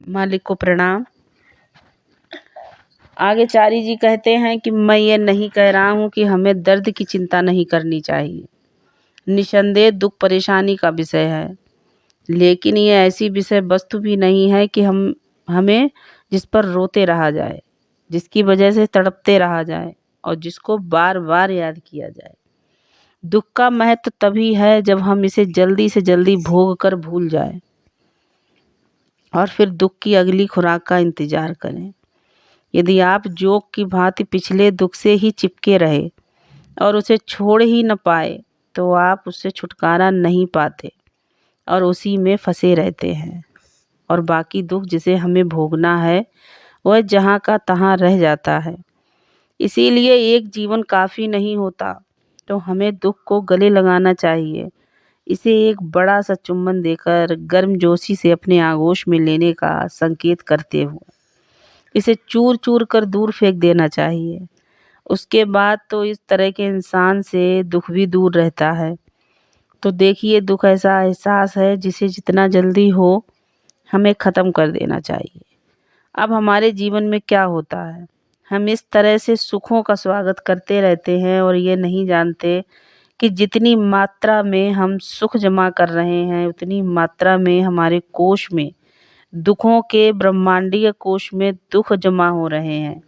मालिक को प्रणाम। आगे चारी जी कहते हैं कि मैं ये नहीं कह रहा हूँ कि हमें दर्द की चिंता नहीं करनी चाहिए। निसंदेह दुख परेशानी का विषय है, लेकिन ये ऐसी विषय वस्तु भी नहीं है कि हमें जिस पर रोते रहा जाए, जिसकी वजह से तड़पते रहा जाए और जिसको बार बार याद किया जाए। दुख का महत्व तभी है जब हम इसे जल्दी से जल्दी भोग कर भूल जाए और फिर दुख की अगली खुराक का इंतजार करें। यदि आप जोक की भांति पिछले दुख से ही चिपके रहे और उसे छोड़ ही न पाए, तो आप उससे छुटकारा नहीं पाते और उसी में फंसे रहते हैं, और बाकी दुख जिसे हमें भोगना है वह जहाँ का तहाँ रह जाता है। इसीलिए एक जीवन काफ़ी नहीं होता, तो हमें दुख को गले लगाना चाहिए, इसे एक बड़ा सा चुम्बन देकर गर्मजोशी से अपने आगोश में लेने का संकेत करते हुए इसे चूर चूर कर दूर फेंक देना चाहिए। उसके बाद तो इस तरह के इंसान से दुख भी दूर रहता है। तो देखिए, दुख ऐसा एहसास है जिसे जितना जल्दी हो हमें ख़त्म कर देना चाहिए। अब हमारे जीवन में क्या होता है, हम इस तरह से सुखों का स्वागत करते रहते हैं और ये नहीं जानते कि जितनी मात्रा में हम सुख जमा कर रहे हैं, उतनी मात्रा में हमारे कोष में, दुखों के ब्रह्मांडीय कोष में दुख जमा हो रहे हैं।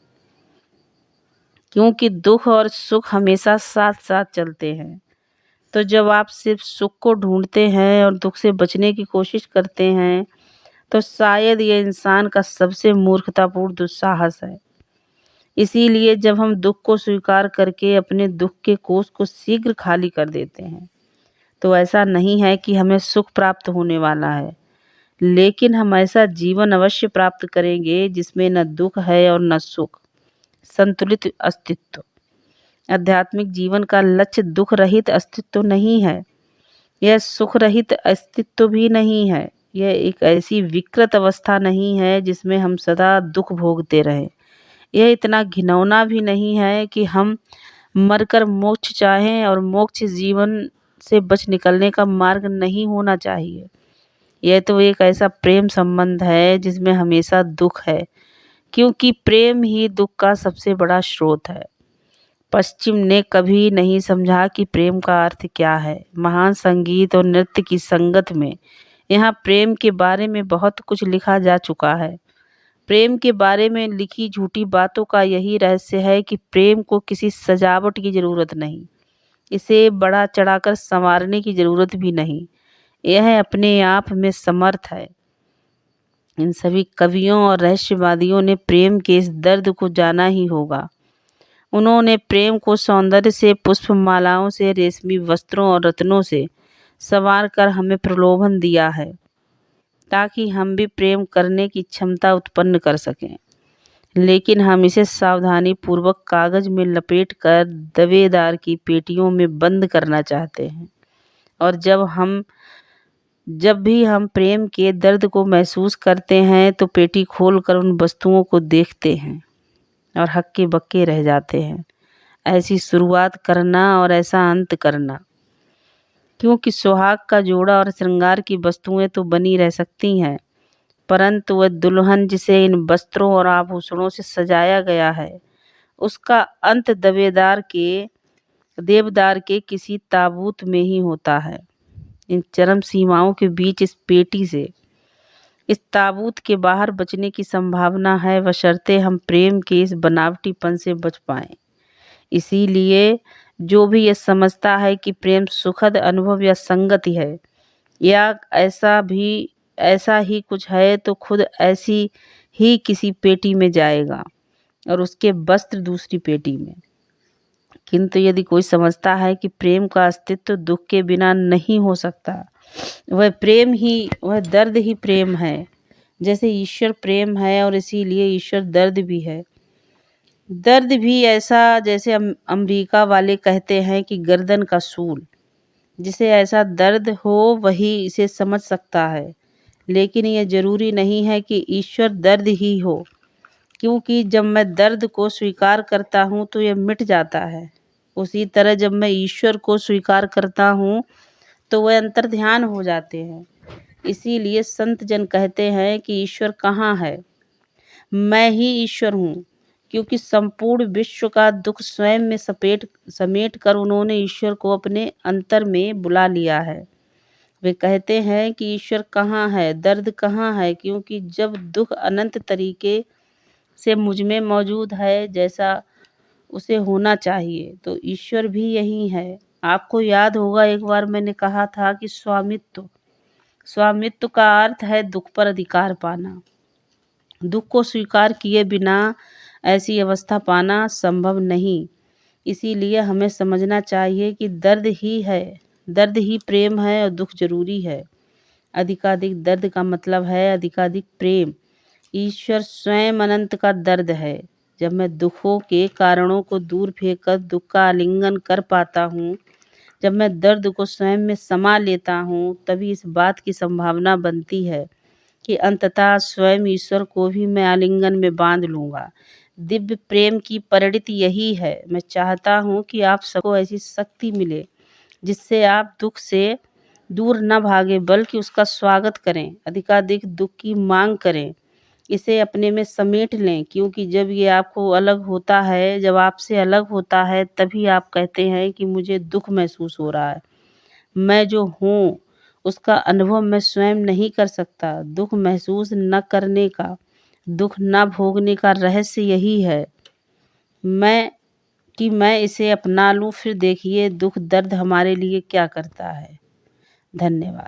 क्योंकि दुख और सुख हमेशा साथ साथ चलते हैं। तो जब आप सिर्फ सुख को ढूंढते हैं और दुख से बचने की कोशिश करते हैं, तो शायद ये इंसान का सबसे मूर्खतापूर्ण दुस्साहस है। इसीलिए जब हम दुख को स्वीकार करके अपने दुख के कोष को शीघ्र खाली कर देते हैं, तो ऐसा नहीं है कि हमें सुख प्राप्त होने वाला है, लेकिन हम ऐसा जीवन अवश्य प्राप्त करेंगे जिसमें न दुख है और न सुख, संतुलित अस्तित्व। आध्यात्मिक जीवन का लक्ष्य दुख रहित अस्तित्व नहीं है, यह सुख रहित अस्तित्व भी नहीं है। यह एक ऐसी विकृत अवस्था नहीं है जिसमें हम सदा दुख भोगते रहें। यह इतना घिनौना भी नहीं है कि हम मरकर मोक्ष चाहें, और मोक्ष जीवन से बच निकलने का मार्ग नहीं होना चाहिए। यह तो एक ऐसा प्रेम संबंध है जिसमें हमेशा दुख है, क्योंकि प्रेम ही दुख का सबसे बड़ा स्रोत है। पश्चिम ने कभी नहीं समझा कि प्रेम का अर्थ क्या है। महान संगीत और नृत्य की संगत में यहाँ प्रेम के बारे में बहुत कुछ लिखा जा चुका है। प्रेम के बारे में लिखी झूठी बातों का यही रहस्य है कि प्रेम को किसी सजावट की जरूरत नहीं, इसे बड़ा चढ़ाकर संवारने की जरूरत भी नहीं, यह अपने आप में समर्थ है। इन सभी कवियों और रहस्यवादियों ने प्रेम के इस दर्द को जाना ही होगा। उन्होंने प्रेम को सौंदर्य से, पुष्पमालाओं से, रेशमी वस्त्रों और रत्नों से संवार कर हमें प्रलोभन दिया है, ताकि हम भी प्रेम करने की क्षमता उत्पन्न कर सकें। लेकिन हम इसे सावधानी पूर्वक कागज में लपेट कर दवेदार की पेटियों में बंद करना चाहते हैं। और जब भी हम प्रेम के दर्द को महसूस करते हैं, तो पेटी खोलकर उन वस्तुओं को देखते हैं और हक्के बक्के रह जाते हैं। ऐसी शुरुआत करना और ऐसा अंत करना, क्योंकि सुहाग का जोड़ा और श्रृंगार की वस्तुएं तो बनी रह सकती हैं, परंतु वह दुल्हन जिसे इन वस्त्रों और आभूषणों से सजाया गया है, उसका अंत देवदार के किसी ताबूत में ही होता है। इन चरम सीमाओं के बीच इस ताबूत के बाहर बचने की संभावना है, बशर्ते हम प्रेम के इस बनावटीपन से बच पाएं। इसीलिए जो भी ये समझता है कि प्रेम सुखद अनुभव या संगति है, या ऐसा ही कुछ है, तो खुद ऐसी ही किसी पेटी में जाएगा और उसके वस्त्र दूसरी पेटी में। किंतु यदि कोई समझता है कि प्रेम का अस्तित्व दुख के बिना नहीं हो सकता, वह दर्द ही प्रेम है, जैसे ईश्वर प्रेम है और इसीलिए ईश्वर दर्द भी है। दर्द भी ऐसा, जैसे अमेरिका वाले कहते हैं कि गर्दन का सूल, जिसे ऐसा दर्द हो वही इसे समझ सकता है। लेकिन यह जरूरी नहीं है कि ईश्वर दर्द ही हो, क्योंकि जब मैं दर्द को स्वीकार करता हूँ तो यह मिट जाता है। उसी तरह जब मैं ईश्वर को स्वीकार करता हूँ तो वह अंतर्ध्यान हो जाते हैं। इसीलिए संत जन कहते हैं कि ईश्वर कहाँ है? मैं ही ईश्वर हूँ, क्योंकि संपूर्ण विश्व का दुख स्वयं में समेट कर उन्होंने ईश्वर को अपने अंतर में बुला लिया है। वे कहते हैं कि ईश्वर कहाँ है, दर्द कहाँ है, क्योंकि जब दुख अनंत तरीके से मुझ में मौजूद है जैसा उसे होना चाहिए, तो ईश्वर भी यही है। आपको याद होगा एक बार मैंने कहा था कि स्वामित्व का अर्थ है दुख पर अधिकार पाना। दुख को स्वीकार किए बिना ऐसी अवस्था पाना संभव नहीं। इसीलिए हमें समझना चाहिए कि दर्द ही प्रेम है और दुख जरूरी है। अधिकाधिक दर्द का मतलब है अधिकाधिक प्रेम। ईश्वर स्वयं अनंत का दर्द है। जब मैं दुखों के कारणों को दूर फेंक कर दुख का आलिंगन कर पाता हूँ, जब मैं दर्द को स्वयं में समा लेता हूँ, तभी इस बात की संभावना बनती है कि अंततः स्वयं ईश्वर को भी मैं आलिंगन में बांध लूँगा। दिव्य प्रेम की परिणति यही है। मैं चाहता हूँ कि आप सबको ऐसी शक्ति मिले जिससे आप दुख से दूर न भागें बल्कि उसका स्वागत करें, अधिकाधिक दुख की मांग करें, इसे अपने में समेट लें, क्योंकि जब ये आपको अलग होता है, जब आपसे अलग होता है, तभी आप कहते हैं कि मुझे दुख महसूस हो रहा है। मैं जो हूँ उसका अनुभव मैं स्वयं नहीं कर सकता। दुख महसूस न करने का, दुख न भोगने का रहस्य यही है मैं इसे अपना लूँ, फिर देखिए दुख दर्द हमारे लिए क्या करता है। धन्यवाद।